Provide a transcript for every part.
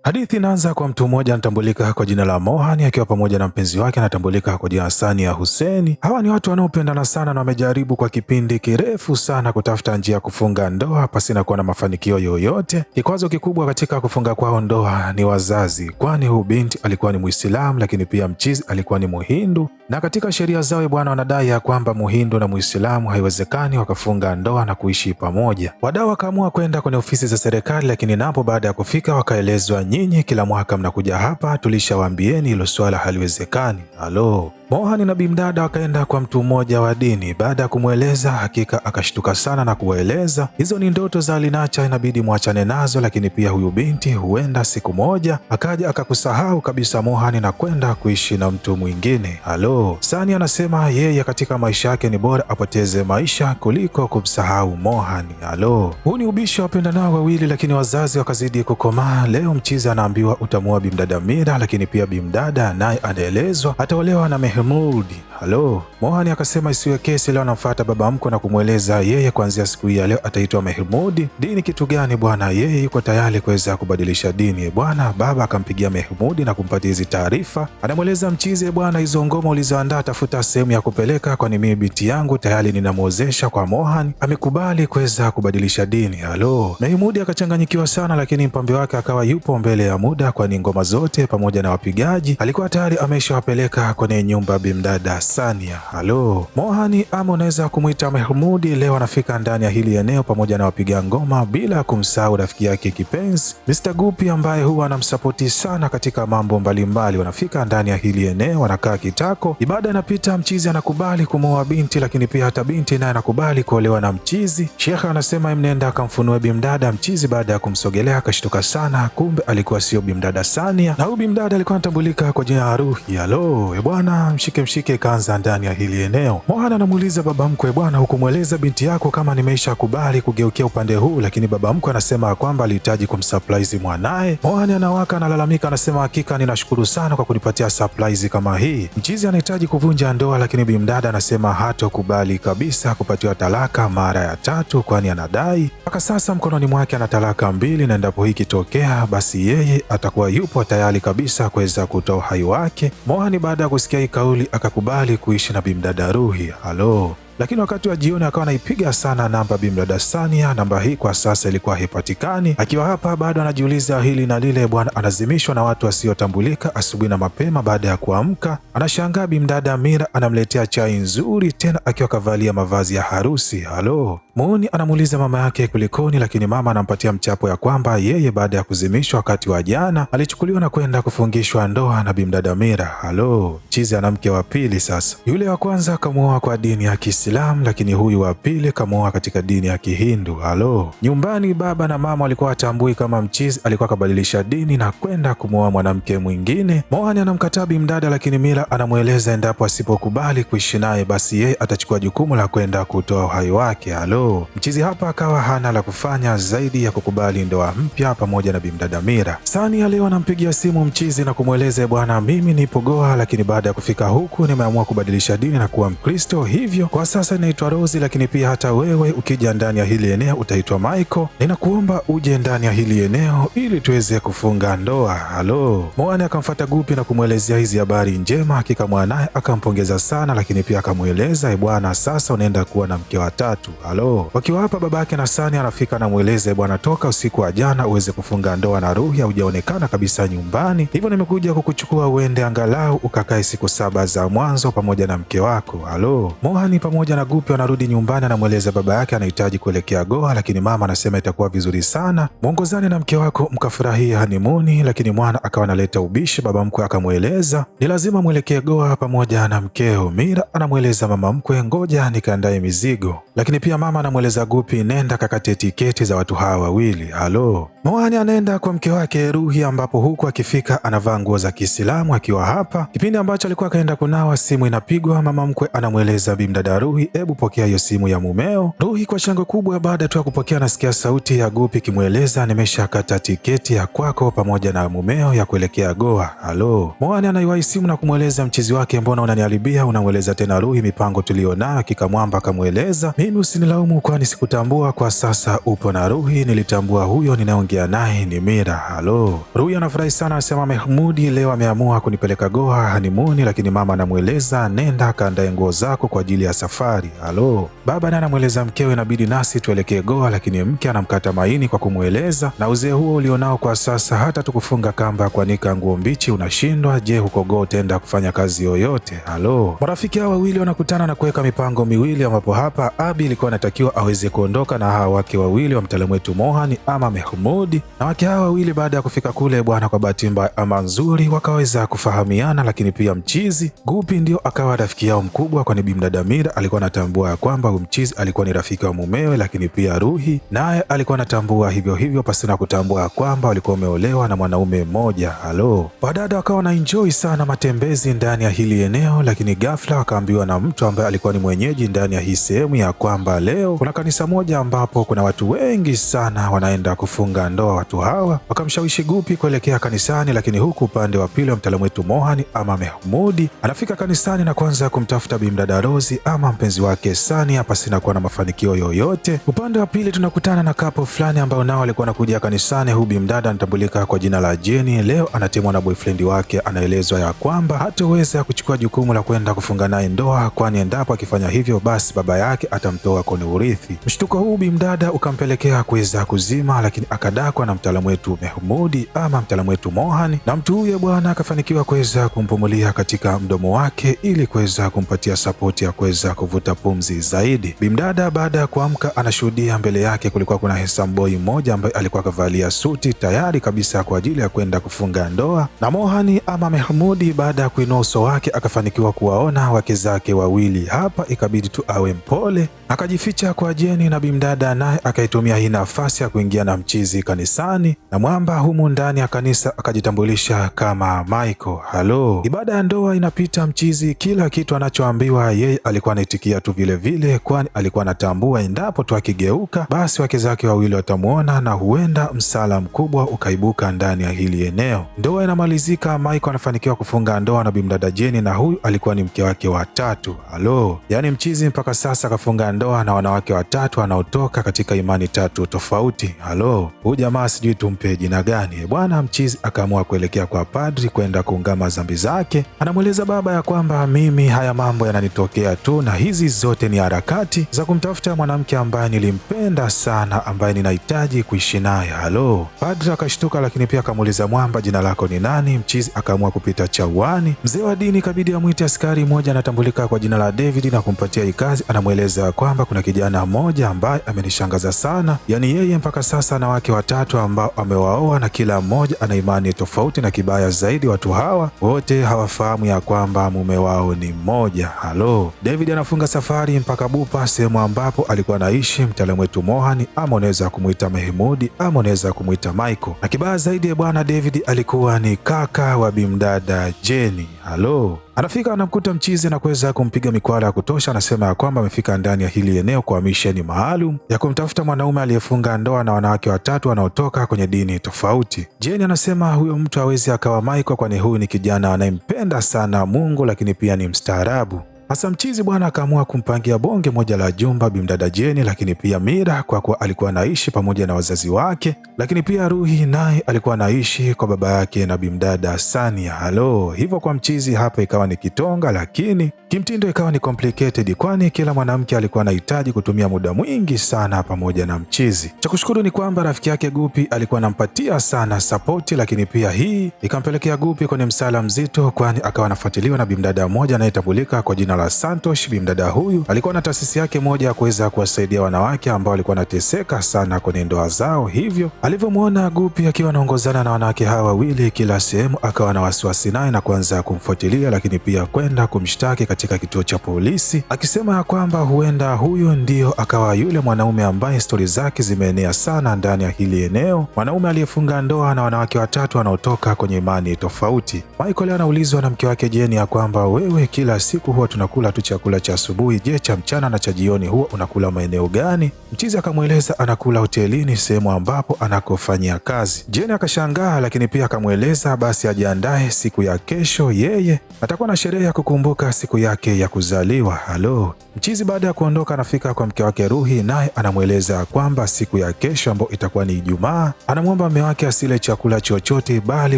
Hadithi inaanza kwa mtu mmoja anatambulika kwa jina la Mohan akiwa pamoja na mpenzi wake anatambulika kwa jina la Sania Hussein. Hawa ni watu wanaopendana sana na wamejaribu kwa kipindi kirefu sana kutafuta njia ya kufunga ndoa pasina kuwa na mafanikio yoyote. Kikwazo kikubwa katika kufunga kwao ndoa ni wazazi, kwani huyu binti alikuwa ni Muislamu lakini pia mchizi alikuwa ni Muhindu, na katika sheria zao bwana wanadai ya kwamba Muhindu na Muislamu haiwezekani wakafunga ndoa na kuishi pamoja. Wadau wakaamua kwenda kwenye ofisi za serikali, lakini napo baada ya kufika wakaelezwa, nyinyi kila mwaka mnakuja hapa, tulishawaambieni hilo swala haliwezekani. Halo. Mohan na bimdada wakaenda kwa mtu mmoja wa dini. Baada ya kumweleza, hakika akashtuka sana na kuwaeleza hizo ni ndoto za Alinacha, inabidi muachane nazo, lakini pia huyu binti huenda siku moja akaja akakusahau kabisa Mohan na kwenda kuishi na mtu mwingine. Halo. Sani anasema yeye katika maisha yake ni bora apoteze maisha kuliko kumsahau Mohan. Halo. Huu ni ubishi wapendanao wawili, lakini wazazi wakazidi kukomaa. Leo mchizi anaambiwa utamuoa bimdada Mira, lakini pia bimdada naye anaelezwa ataolewa na Mehmudi. Halo. Mohan akasema isiwe kesi, leo anamfuata baba mkwe na kumweleza yeye kuanzia siku hii ya leo ataitwa Mehmudi. Dini kitu gani bwana? Yeye yuko tayari kuweza kubadilisha dini bwana. Baba akampigia Mehmudi na kumpatia hizi taarifa. Anamweleza mchizi, bwana, hizo ngoma ulizoandaa tafuta sehemu ya kupeleka, kwani mimi binti yangu tayari ninamwozesha kwa Mohan, amekubali kuweza kubadilisha dini. Halo. Mehmudi akachanganyikiwa sana, lakini mpambe wake akawa yupo mbele ya muda, kwani ngoma zote pamoja na wapigaji alikuwa tayari ameshawapeleka kwenye nyumba bimdada Sania. Halo. Mohan ama unaweza kumuita Mehmudi leo anafika ndani ya hili eneo pamoja na wapiga ngoma, bila kumsahau rafiki yake kipenzi Mr. Gupi ambaye huwa anamsapoti sana katika mambo mbalimbali. Wanafika ndani ya hili eneo, wanakaa kitako, ibada inapita, mchizi anakubali kumwoa binti, lakini pia hata binti naye anakubali kuolewa na mchizi. Shekha anasema mnenda akamfunue bimdada. Mchizi baada ya kumsogelea akashtuka sana, kumbe alikuwa sio bimdada Sania, na huyu bimdada alikuwa anatambulika kwa jina la Ruhi. Halo. Bwana, mshike kaanza ndani ya hili eneo. Mohan anamuuliza baba mkwe, bwana, hukumweleza binti yako kama nimeisha kubali kugeukia upande huu? Lakini baba mkwe anasema kwamba alihitaji kumsurprise mwanae. Mohan anawaka, analalamika, anasema hakika ninashukuru sana kwa kunipatia surprise kama hii. Mchizi anahitaji kuvunja ndoa, lakini bimdada anasema hatokubali kabisa kupatiwa talaka mara ya tatu, kwani anadai mpaka sasa mkononi mwake ana talaka 2, na endapo hii kitokea basi yeye atakuwa yupo tayari kabisa kuweza kutoa uhai wake. Mohan baada ya kusikia hii kauli akakubali kuishi na bimdada Ruhi. Halo. Lakini wakati wa jioni akawa anaipiga sana namba bimdada Sania. Namba hii kwa sasa ilikuwa haipatikani. Akiwa hapa bado anajiuliza hili na lile, bwana, anazimishwa na watu wasiotambulika. Asubuhi na mapema baada ya kuamka anashangaa bimdada Mira anamletea chai nzuri, tena akiwa kavalia mavazi ya harusi. Halo. Muuni anamuuliza mama yake kulikoni, lakini mama anampatia mchapo ya kwamba yeye baada ya kuzimishwa wakati wa jana alichukuliwa na kwenda kufungishwa ndoa na bimdada Mira. Halo. Chizi ana mke wa pili sasa. Yule wa kwanza kamuoa kwa dini ya Kiislamu, lakini huyu wa pili kamuoa katika dini ya Kihindu. Halo. Nyumbani baba na mama walikuwa watambui kama mchizi alikuwa kabadilisha dini na kwenda kumuoa mwanamke mwingine. Mohan anamkataa bimdada, lakini Mira anamweleza endapo asipokubali kuishi naye basi yeye atachukua jukumu la kwenda kutoa uhai wake. Halo. Mchizi hapa akawa hana la kufanya zaidi ya kukubali ndoa mpya pamoja na bimdada Mira. Sania leo anampigia simu mchizi na kumweleza, bwana, mimi nipo Goa, lakini baada ya kufika huku nimeamua kubadilisha dini na kuwa Mkristo, hivyo kwa sasa inaitwa Rozi, lakini pia hata wewe ukija ndani ya hili eneo utaitwa Michael. Ninakuomba uje ndani ya hili eneo ili tuweze kufunga ndoa. Halo. Mohan akamfuata Gupi na kumwelezea hizi habari njema. Hakika mwanaye akampongeza sana, lakini pia akamweleza, bwana, sasa unaenda kuwa na mke wa 3. Halo. Wakiwa hapa babake na Sani anafika na mweleze, bwana, toka usiku wa jana uweze kufunga ndoa na Ruhi haujaonekana kabisa nyumbani, hivyo nimekuja kukuchukua uende angalau ukakae siku 7 za mwanzo pamoja na mke wako. Halo. Mohan pamoja na Gupi wanarudi nyumbani, anamweleza baba yake anahitaji kuelekea Goa, lakini mama anasema itakuwa vizuri sana muongozane na mke wako mkafurahia hanimuni, lakini mwana akawa analeta ubishi. Baba mkwe akamweleza ni lazima mwelekee Goa pamoja na mkeo. Mira anamweleza mama mkwe, ngoja nikaandae mizigo, lakini pia mama anamweleza Gupi, nenda kakate tiketi za watu hawa wawili. Halo. Mohan anaenda kwa mke wake Ruhi, ambapo huku akifika anavaa nguo za Kiislamu. Akiwa hapa kipindi ambacho alikuwa akaenda kunawa, simu inapigwa. Mama mkwe anamweleza bimdada Ruhi Ruhi, hebu pokea hiyo simu ya mumeo. Ruhi kwa shangwe kubwa baada tu ya kupokea nasikia sauti ya Gupi ikimweleza nimeshakata tiketi ya kwako pamoja na mumeo ya kuelekea Goa. Halo. Mohan anaiwahi simu na kumweleza mchizi wake, mbona unaniharibia? Unamweleza tena Ruhi mipango tulionayo. Kikamwamba akamweleza, mimi usinilaumu kwani sikutambua, kwa sasa upo na Ruhi, nilitambua huyo ninaongea naye ni Mira. Halo. Ruhi anafurahi sana, anasema Mehmudi leo ameamua kunipeleka Goa hanimuni, lakini mama anamweleza nenda kaandae nguo zako kwa ajili ya safari. Halo. Baba naye anamweleza mkewe inabidi nasi tuelekee Goa, lakini mke anamkata maini kwa kumweleza na uzee huo ulionao kwa sasa hata tukufunga kamba kuanika nguo mbichi unashindwa, je huko Goa utaenda kufanya kazi yoyote? Halo. Marafiki hao wawili wanakutana na kuweka mipango miwili, ambapo hapa Abi ilikuwa anatakiwa aweze kuondoka na hawa wake wawili wa mtaalamu wetu Mohan ama Mehmudi, na wake hawa wawili baada ya kufika kule bwana, kwa bahati mbaya ama nzuri wakaweza kufahamiana, lakini pia mchizi Gupi ndio akawa rafiki yao mkubwa, kwani bimdada Mira alikuwa anatambua ya kwamba mchizi alikuwa ni rafiki wa mumewe, lakini pia Ruhi naye alikuwa anatambua hivyo hivyo pasina kutambua kwamba walikuwa wameolewa na mwanaume mmoja. Halo. Wadada wakawa na enjoy sana matembezi ndani ya hili eneo, lakini ghafla wakaambiwa na mtu ambaye alikuwa ni mwenyeji ndani ya hii sehemu ya kwamba leo kuna kanisa moja ambapo kuna watu wengi sana wanaenda kufunga ndoa. Watu hawa wakamshawishi Gupi kuelekea kanisani, lakini huku upande wa pili wa mtaalamu wetu Mohan ama Mehmudi anafika kanisani na kuanza kumtafuta bimdada Rozi ama mpenzi wake Sania pasina kuwa na mafanikio yoyote. Upande wa pili tunakutana na kapo fulani ambao nao walikuwa wanakuja kanisani. Huyu bimdada anatambulika kwa jina la Jenny, leo anatemwa na boyfriend wake. Anaelezwa ya kwamba hataweza kuchukua jukumu la kwenda kufunga naye ndoa, kwani endapo akifanya hivyo basi baba yake atamtoa kwenye urithi. Mshtuko huu bimdada ukampelekea kuweza kuzima, lakini akadakwa na mtaalamu wetu Mehmudi ama mtaalamu wetu Mohan, na mtu huyo bwana akafanikiwa kuweza kumpumulia katika mdomo wake ili kuweza kumpatia sapoti ya kuweza kuvuta pumzi zaidi. Bimdada baada ya kuamka anashuhudia mbele yake kulikuwa kuna handsome boy mmoja ambaye alikuwa kavalia suti tayari kabisa kwa ajili ya kwenda kufunga ndoa na Mohan ama Mehmudi. Baada ya kuinua uso wake akafanikiwa kuwaona wake zake wawili. Hapa ikabidi tu awe mpole, akajificha kwa Jenny, na bimdada naye akaitumia hii nafasi ya kuingia na mchizi kanisani, na mwamba humu ndani ya kanisa akajitambulisha kama Michael. Halo. Ibada ya ndoa inapita, mchizi kila kitu anachoambiwa yeye alikuwa anaitikia tu vile vile, kwani alikuwa anatambua endapo tu akigeuka basi wake zake wawili watamuona na huenda msala mkubwa ukaibuka ndani ya hili eneo. Ndoa inamalizika, Michael anafanikiwa kufunga ndoa na bimdada Jenny, na huyu alikuwa ni mke wake wa tatu. Halo. Yaani mchizi mpaka sasa akafunga ndoa na wanawake watatu wanaotoka katika imani tatu tofauti. Halo. Huyu jamaa sijui tumpe jina gani bwana. Mchizi akaamua kuelekea kwa padri kwenda kuungama dhambi zake. Anamweleza baba ya kwamba mimi haya mambo yananitokea tu na hizi zote ni harakati za kumtafuta mwanamke ambaye nilimpenda sana, ambaye ninahitaji kuishi naye. Halo. Padri akashtuka, lakini pia akamuuliza mwamba, jina lako ni nani? Mchizi akaamua kupita chauani. Mzee wa dini kabidi amwite askari mmoja anatambulika kwa jina la David na kumpatia hii kazi. Anamweleza kwamba kuna kijana mmoja ambaye amenishangaza sana, yaani yeye mpaka sasa ana wake watatu ambao amewaoa na kila mmoja ana imani tofauti, na kibaya zaidi watu hawa wote hawafahamu ya kwamba mume wao ni mmoja. Halo. David anafunga safari mpaka Bupa, sehemu ambapo alikuwa anaishi mtaalamu wetu Mohan ama unaweza kumuita Mehmudi ama unaweza kumuita Michael, na kibaya zaidi bwana David alikuwa ni kaka wa bimdada Jenny. Halo. Anafika anamkuta mchizi na kuweza kumpiga mikwala ya kutosha. Anasema ya kwamba amefika ndani ya hili eneo kwa misheni maalum ya kumtafuta mwanaume aliyefunga ndoa na wanawake watatu wanaotoka kwenye dini tofauti. Jenny anasema huyo mtu hawezi akawa Michael, kwani huyu ni kijana anayempenda sana Mungu, lakini pia ni mstaarabu. Hasa mchizi bwana akaamua kumpangia bonge moja la jumba bimdada Jenny, lakini pia Mira kwa kuwa alikuwa anaishi pamoja na wazazi wake, lakini pia Ruhi naye alikuwa anaishi kwa baba yake na bimdada Sania. Halo. Hivyo kwa mchizi hapa ikawa ni kitonga, lakini kimtindo ikawa ni complicated, kwani kila mwanamke alikuwa anahitaji kutumia muda mwingi sana pamoja na mchizi. Cha kushukuru ni kwamba rafiki yake Gupi alikuwa anampatia sana sapoti, lakini pia hii ikampelekea Gupi kwenye msala mzito, kwani akawa anafuatiliwa na bimdada mmoja anayetambulika kwa jina la Santosh. Bimdada huyu alikuwa na taasisi yake moja ya kuweza kuwasaidia wanawake ambao walikuwa wanateseka sana kwenye ndoa zao. Hivyo alivyomwona Gupi akiwa anaongozana na wanawake hawa wawili kila sehemu, akawa na wasiwasi naye na kuanza kumfuatilia, lakini pia kwenda kumshtaki katika kituo cha polisi, akisema ya kwamba huenda huyo ndio akawa yule mwanaume ambaye stori zake zimeenea sana ndani ya hili eneo, mwanaume aliyefunga ndoa na wanawake watatu wanaotoka kwenye imani tofauti. Michael anaulizwa na mke wake Jenny ya kwamba wewe kila siku huwa unakula tu chakula cha asubuhi, je, cha mchana na cha jioni huwa unakula maeneo gani? Mchizi akamweleza anakula hotelini, sehemu ambapo anakofanyia kazi. Jeni akashangaa, lakini pia akamweleza basi ajiandae, siku ya kesho yeye atakuwa na sherehe ya kukumbuka siku yake ya kuzaliwa. Halo. Mchizi baada ya kuondoka anafika kwa mke wake Ruhi, naye anamweleza kwamba siku ya kesho ambayo itakuwa ni Ijumaa, anamwomba mume wake asile chakula chochote bali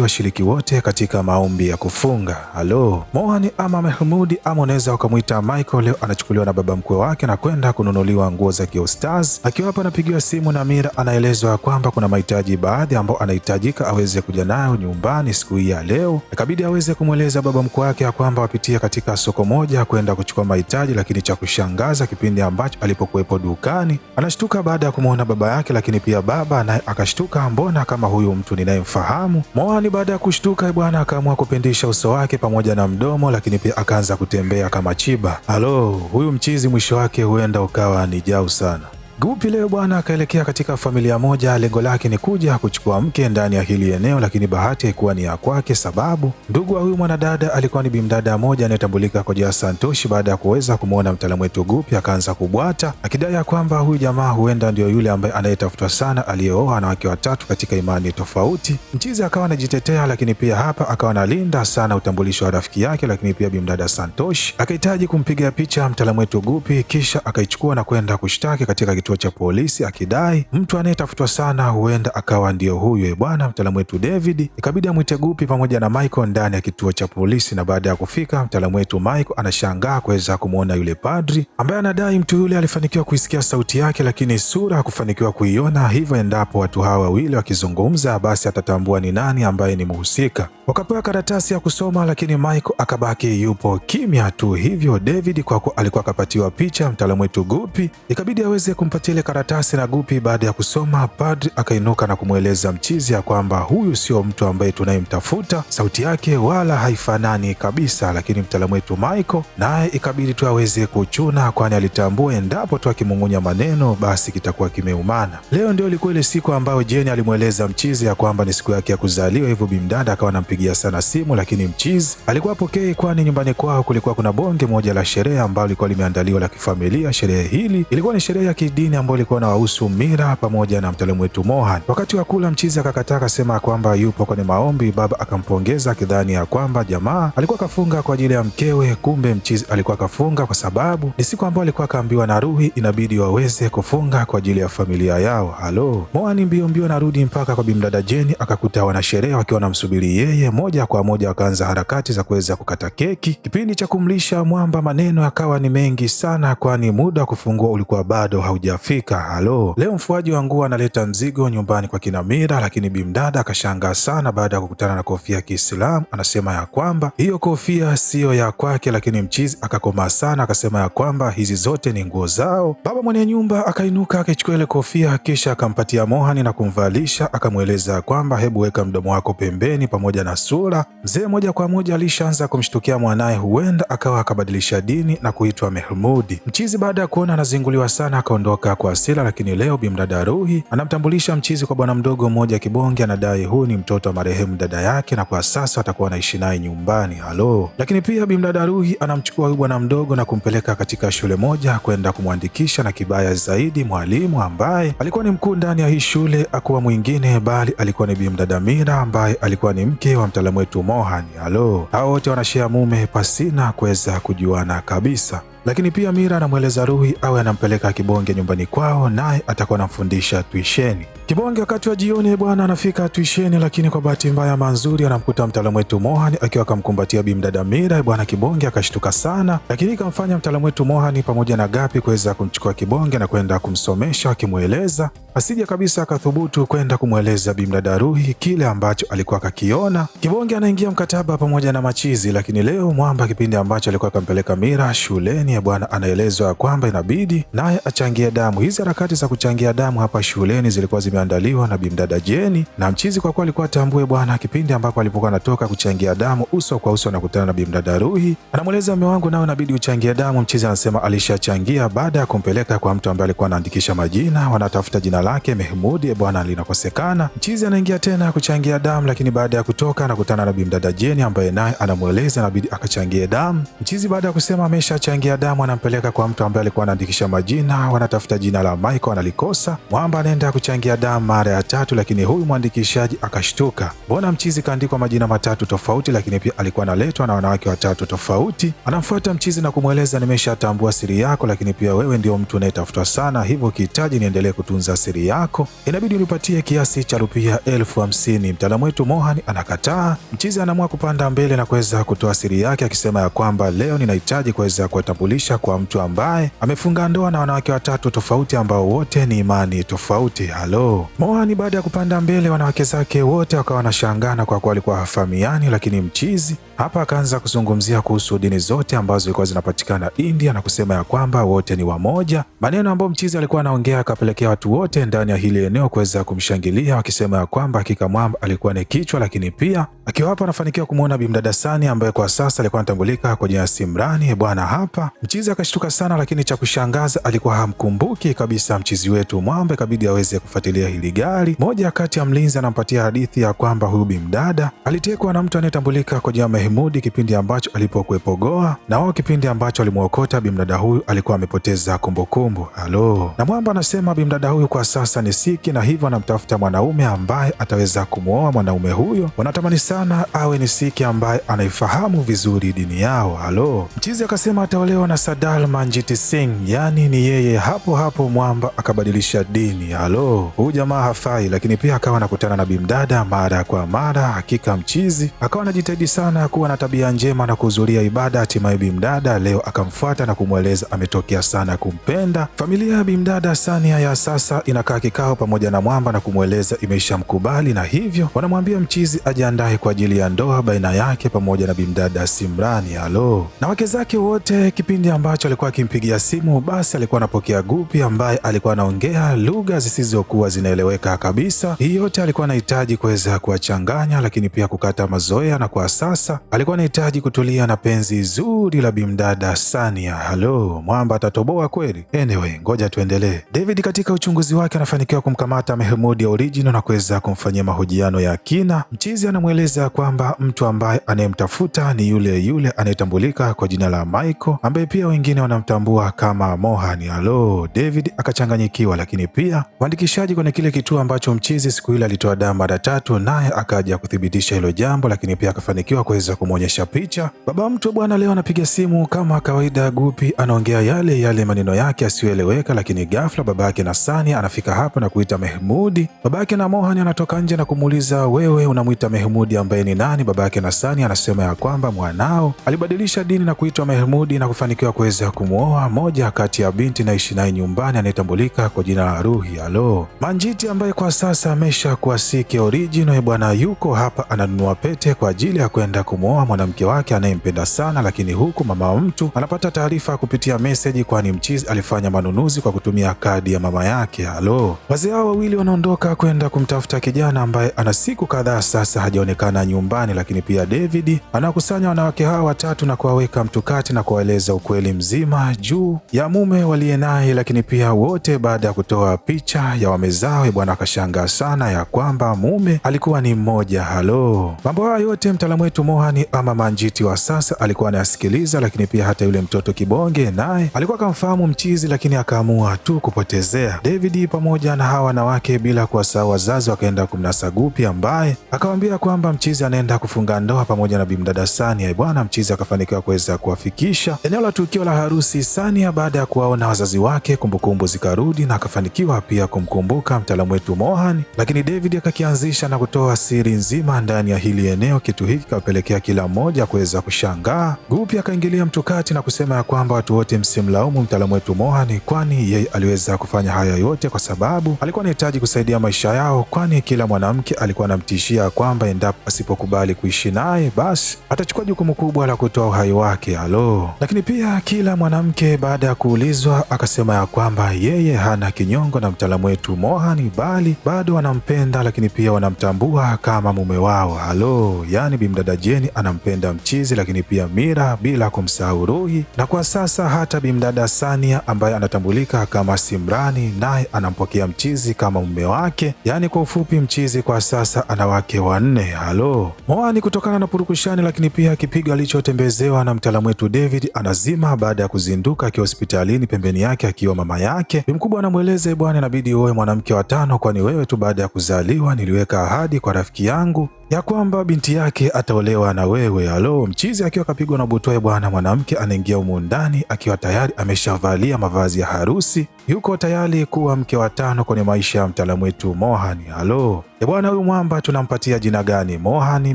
washiriki wote katika maombi ya kufunga. Halo. Mohan ama Mahmudi ama unaweza ukamwita Michael leo anachukuliwa na baba mkwe wake na kwenda kununuliwa nguo za Kiostaz. Akiwa hapa anapigiwa simu na Mira, anaelezwa kwamba kuna mahitaji baadhi ambao anahitajika aweze kuja nayo nyumbani siku hii ya leo. Ikabidi aweze kumweleza baba mkwe wake kwamba wapitie katika soko moja kwenda kuchukua mahitaji, lakini cha kushangaza kipindi ambacho alipokuwepo dukani anashtuka baada ya kumwona baba yake, lakini pia baba naye akashtuka, mbona kama huyu mtu ninayemfahamu? Mohan baada ya kushtuka bwana akaamua kupindisha uso wake pamoja na mdomo, lakini pia akaanza kutembea kama chiba. Halo, huyu mchizi mwisho wake huenda ukawa ni jau sana. Gupi leo bwana akaelekea katika familia moja, lengo lake ni kuja kuchukua mke ndani ya hili eneo, lakini bahati haikuwa ni ya kwake, sababu ndugu wa huyu mwanadada alikuwa ni bimdada moja anayetambulika kwa jina Santoshi. Baada ya kuweza kumwona mtaalamu wetu Gupi akaanza kubwata akidai kwamba huyu jamaa huenda ndio yule ambaye anayetafutwa sana, aliyeoa wanawake watatu katika imani tofauti. Mchizi akawa anajitetea, lakini pia hapa akawa analinda sana utambulisho wa rafiki yake, lakini pia bimdada Santoshi akahitaji kumpiga picha mtaalamu wetu Gupi, kisha akaichukua na kwenda kushtaki katika kituo cha polisi akidai mtu anayetafutwa sana huenda akawa ndio huyo bwana mtaalamu wetu David. Ikabidi amwite Gupi pamoja na Michael ndani ya kituo cha polisi, na baada ya kufika mtaalamu wetu Michael anashangaa kuweza kumwona yule padri ambaye anadai mtu yule alifanikiwa kuisikia sauti yake, lakini sura hakufanikiwa kuiona. Hivyo endapo watu hawa wawili wakizungumza, basi atatambua ni nani ambaye ni mhusika. Wakapewa karatasi ya kusoma, lakini Michael akabaki yupo kimya tu. Hivyo David kwa kuwa alikuwa akapatiwa picha mtaalamu wetu Gupi, ikabidi aweze kumpatia ile karatasi, na Gupi baada ya kusoma, padri akainuka na kumweleza mchizi ya kwamba huyu sio mtu ambaye tunayemtafuta, sauti yake wala haifanani kabisa. Lakini mtaalamu wetu Michael naye ikabidi tu aweze kuchuna, kwani alitambua endapo tu akimung'unya maneno basi kitakuwa kimeumana. Leo ndio ilikuwa ile siku ambayo Jeni alimweleza mchizi ya kwamba ni siku yake ya kuzaliwa, hivyo bimdada akawa anampigia sana simu, lakini mchizi alikuwa apokei, kwani nyumbani kwao kulikuwa kuna bonge moja la sherehe ambalo lilikuwa limeandaliwa la kifamilia. Sherehe hili ilikuwa ni sherehe ya kidini ambayo ilikuwa na wahusu Mira pamoja na mtaalamu wetu Mohan. Wakati wa kula mchizi akakataa, akasema kwamba yupo kwenye maombi. Baba akampongeza akidhani ya kwamba jamaa alikuwa kafunga kwa ajili ya mkewe, kumbe mchizi alikuwa kafunga kwa sababu ni siku ambayo alikuwa kaambiwa na Ruhi inabidi waweze kufunga kwa ajili ya familia yao. Halo. Mohan mbio mbio narudi mpaka kwa bimdada Jeni, akakuta wanasherehe wakiwa wanamsubiri yeye. Moja kwa moja wakaanza harakati za kuweza kukata keki. Kipindi cha kumlisha mwamba maneno yakawa ni mengi sana, kwani muda wa kufungua ulikuwa bado haujafika. Halo. Leo mfuaji wa nguo analeta mzigo nyumbani kwa kina Mira, lakini bimdada akashangaa sana baada ya kukutana na kofia ya Kiislamu. Anasema ya kwamba hiyo kofia siyo ya kwake, lakini mchizi akakomaa sana akasema ya kwamba hizi zote ni nguo zao. Baba mwenye nyumba akainuka akachukua ile kofia kisha akampatia Mohan na kumvalisha, akamweleza kwamba hebu weka mdomo wako pembeni pamoja na sura. Mzee moja kwa moja alishaanza kumshtukia mwanaye huenda akawa akabadilisha dini na kuitwa Mahmudi. Mchizi baada ya kuona anazinguliwa sana akaondoka kwa hasira, lakini leo bimdada Ruhi anamtambulisha mchizi kwa bwana mdogo mmoja kibonge, anadai huyu ni mtoto wa marehemu dada yake na kwa sasa atakuwa anaishi naye nyumbani. Halo. Lakini pia bimdada Ruhi anamchukua huyu bwana mdogo na kumpeleka katika shule moja kwenda kumwandikisha, na kibaya zaidi mwalimu ambaye alikuwa ni mkuu ndani ya hii shule akuwa mwingine bali alikuwa ni bimdada Mira ambaye alikuwa ni mke wa mtaalamu wetu Mohan. Halo. Hao wote wanashare mume pasina kuweza kujuana kabisa. Lakini pia Mira anamweleza Ruhi awe anampeleka kibonge nyumbani kwao, naye atakuwa anamfundisha tuisheni. Kibonge wakati wa jioni bwana anafika tuisheni, lakini kwa bahati mbaya manzuri anamkuta mtaalamu wetu Mohan akiwa akamkumbatia bimdada Mira. Bwana Kibonge akashtuka sana, lakini ikamfanya mtaalamu wetu Mohan pamoja na Gapi kuweza kumchukua Kibonge na kwenda kumsomesha, akimweleza asije kabisa akathubutu kwenda kumweleza bimdada Ruhi kile ambacho alikuwa akakiona. Kibonge anaingia mkataba pamoja na machizi, lakini leo mwamba kipindi ambacho alikuwa akampeleka Mira shuleni bwana anaelezwa kwamba inabidi naye achangie damu. Hizi harakati za kuchangia damu hapa shuleni zilikuwa zimeandaliwa na bimdada Jeni, na mchizi kwa kuwa alikuwa atambue bwana kipindi ambapo alipokuwa anatoka kuchangia damu uso kwa uso anakutana na bimdada Ruhi, anamweleza mume wangu nao inabidi uchangie damu. Mchizi anasema alishachangia baada ya kumpeleka kwa mtu ambaye alikuwa anaandikisha majina, wanatafuta jina lake Mehmudi bwana linakosekana. Mchizi anaingia tena kuchangia damu, lakini baada ya kutoka anakutana na bimdada Jeni ambaye naye anamweleza inabidi akachangie damu. Mchizi baada ya kusema ameshachangia damu anampeleka kwa mtu ambaye alikuwa anaandikisha majina, wanatafuta jina la Michael analikosa. Mwamba anaenda kuchangia damu mara ya 3, lakini huyu mwandikishaji akashtuka. Mbona mchizi kaandikwa majina 3 tofauti, lakini pia alikuwa analetwa na wanawake 3 tofauti. Anamfuata mchizi na kumweleza nimeshatambua siri yako, lakini pia wewe ndio mtu unayetafutwa sana, hivyo ukihitaji niendelee kutunza siri yako inabidi unipatie kiasi cha rupia 50,000. Mtaalamu wetu Mohan anakataa. Mchizi anaamua kupanda mbele na kuweza kutoa siri yake akisema ya kwamba leo ninahitaji kuweza kuwatambulisha kwa mtu ambaye amefunga ndoa na wanawake 3 tofauti ambao wote ni imani tofauti. Halo. Mohan baada ya kupanda mbele wanawake zake wote wakawa wanashangana kwa kuwa walikuwa hafahamiani, lakini mchizi hapa akaanza kuzungumzia kuhusu dini zote ambazo zilikuwa zinapatikana India na kusema ya kwamba wote ni wamoja. Maneno ambayo mchizi alikuwa anaongea akapelekea watu wote ndani ya hili eneo kuweza kumshangilia wakisema ya kwamba hakika Mwamba alikuwa ni kichwa, lakini pia akiwa hapa anafanikiwa kumuona bimdada Sani ambaye kwa sasa alikuwa anatambulika kwa jina la Simrani. Bwana hapa mchizi akashtuka sana, lakini cha kushangaza alikuwa hamkumbuki kabisa mchizi wetu Mwamba. Ikabidi aweze kufuatilia hili gari. Moja kati ya mlinzi anampatia hadithi ya kwamba huyu bimdada alitekwa na mtu anayetambulika kwa jina Mehmudi kipindi ambacho alipokuwepo Goa, na wao kipindi ambacho alimuokota bimdada huyu alikuwa amepoteza kumbukumbu. Halo. Na Mwamba anasema bimdada huyu kwa sasa ni siki na hivyo anamtafuta mwanaume ambaye ataweza kumuoa. Mwanaume huyo wanatamani sana awe ni siki ambaye anaifahamu vizuri dini yao. Halo. Mchizi akasema ataolewa na Sadal Manjit Singh, yani ni yeye. Hapo hapo Mwamba akabadilisha dini. Halo. Huyu jamaa hafai, lakini pia akawa anakutana na bimdada mara kwa mara. Hakika mchizi akawa anajitahidi sana kuwa na tabia njema na kuhudhuria ibada. Hatimaye bimdada leo akamfuata na kumweleza ametokea sana kumpenda. Familia ya bimdada Sania ya sasa inakaa kikao pamoja na Mwamba na kumweleza imeshamkubali, na hivyo wanamwambia mchizi ajiandae kwa ajili ya ndoa baina yake pamoja na bimdada Simrani. Halo. Na wake zake wote kipindi ambacho alikuwa akimpigia simu, basi alikuwa anapokea gupi ambaye alikuwa anaongea lugha zisizokuwa zinaeleweka kabisa. Hii yote alikuwa anahitaji kuweza kuwachanganya, lakini pia kukata mazoea, na kwa sasa alikuwa anahitaji kutulia na penzi zuri la bimdada Sania. Halo. Mwamba atatoboa kweli? Anyway, ngoja tuendelee. David katika uchunguzi wake anafanikiwa kumkamata Mehmudi original na kuweza kumfanyia mahojiano ya kina. Mchizi anamweleza kwamba mtu ambaye anayemtafuta ni yule anayetambulika kwa jina la Michael, ambaye pia wengine wanamtambua kama Mohan. Halo. David akachanganyikiwa, lakini pia waandikishaji kwenye kile kituo ambacho mchizi siku ile alitoa damu mara 3 naye akaja kuthibitisha hilo jambo, lakini pia akafanikiwa kuweza kumwonyesha picha. Baba mtu bwana leo anapiga simu kama kawaida, gupi anaongea yale maneno yake asiyoeleweka, lakini ghafla babake na Sania anafika hapa na kuita Mehmudi. Babake na Mohan anatoka nje na kumuuliza wewe unamuita Mehmudi ambaye ni nani? Babake na Sania anasema ya kwamba mwanao alibadilisha dini na kuitwa Mehmudi na kufanikiwa kuweza kumuoa moja kati ya binti naishi naye nyumbani anayetambulika kwa jina la Ruhi. Halo. Manjiti ambaye kwa sasa amesha kuwa siki original bwana yuko hapa ananunua pete kwa ajili ya kwenda kumuoa mwanamke wake anayempenda sana, lakini huku mama wa mtu anapata taarifa kupitia meseji, kwani mchizi alifanya manunuzi kwa kutumia kadi ya mama yake. Halo. Wazee hao wawili wanaondoka kwenda kumtafuta kijana ambaye ana siku kadhaa sasa hajaonekana nyumbani, lakini pia David anakusanya wanawake hawa 3 na kuwaweka mtukati na kuwaeleza ukweli mzima juu ya mume waliye naye, lakini pia wote baada ya kutoa picha ya wamezao bwana akashangaa sana ya kwamba mume alikuwa ni mmoja. Halo. Mambo haya yote mtaalamu wetu Mohan ama Manjiti wa sasa alikuwa anayasikiliza, lakini pia hata yule mtoto kibonge naye alikuwa akamfahamu mchizi, lakini akaamua tu kupotezea. David pamoja na hawa wanawake bila kuwasahau wazazi wakaenda kumnasa gupi ambaye akamwambia kwamba mchizi anaenda kufunga ndoa pamoja na bimdada Sania. Bwana mchizi akafanikiwa kuweza kuwafikisha eneo la tukio la harusi Sania. Baada ya kuwaona wazazi wake kumbukumbu zikarudi na akafanikiwa pia kumkumbuka mtaalamu wetu Mohan, lakini David akakianzisha na kutoa siri nzima ndani ya hili eneo. Kitu hiki kapelekea kila mmoja kuweza kushangaa. Gupi akaingilia mtukati na kusema ya kwamba watu wote msimlaumu mtaalamu wetu Mohan, kwani yeye aliweza kufanya haya yote kwa sababu alikuwa anahitaji kusaidia maisha yao, kwani kila mwanamke alikuwa anamtishia kwamba endapo asipokubali kuishi naye, basi atachukua jukumu kubwa la kutoa uhai wake. Halo. Lakini pia kila mwanamke baada ya kuulizwa akasema ya kwamba yeye hana kinyongo na mtaalamu wetu Mohan, bali bado wanampenda, lakini pia wanamtambua kama mume wao. Halo, yani bimdada Jeni anampenda mchizi, lakini pia Mira, bila kumsahau Ruhi, na kwa sasa hata bimdada Sania ambaye anatambulika kama Simrani naye anampokea mchizi kama mume wake. Yani kwa ufupi, mchizi kwa sasa ana wake 4. Halo. Mohan kutokana na purukushani, lakini pia kipigo alichotembezewa na mtaalamu wetu David anazima baada ya kuzinduka akiwa hospitalini, pembeni yake akiwa mama yake. Mkubwa anamweleza, bwana, inabidi uoe mwanamke wa 5, kwani wewe tu baada ya kuzaliwa niliweka ahadi kwa rafiki yangu ya kwamba binti yake ataolewa na wewe. Halo. Mchizi akiwa kapigwa na butwae bwana, mwanamke anaingia humu ndani akiwa tayari ameshavalia mavazi ya harusi, yuko tayari kuwa mke wa 5 kwenye maisha ya mtaalamu wetu Mohan. Halo. Bwana, huyu mwamba tunampatia jina gani? Mohan,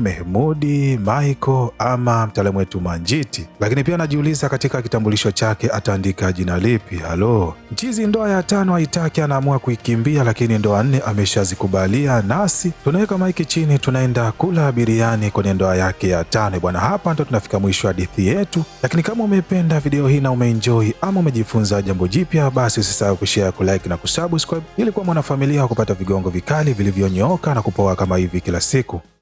Mehmudi, Michael ama mtaalamu wetu Manjiti? Lakini pia anajiuliza katika kitambulisho chake ataandika jina lipi? Halo. Mchizi ndoa ya 5 haitaki, anaamua kuikimbia, lakini ndoa 4 ameshazikubalia, nasi tunaweka maiki chini, tunaenda kula biriani kwenye ndoa yake ya 5 bwana. Hapa ndo tunafika mwisho wa hadithi yetu, lakini kama umependa video hii na umeenjoy ama umejifunza jambo jipya, basi usisahau kushare, kulike na kusubscribe ili kuwa mwanafamilia wa kupata vigongo vikali vilivyonyooka na kupoa kama hivi kila siku.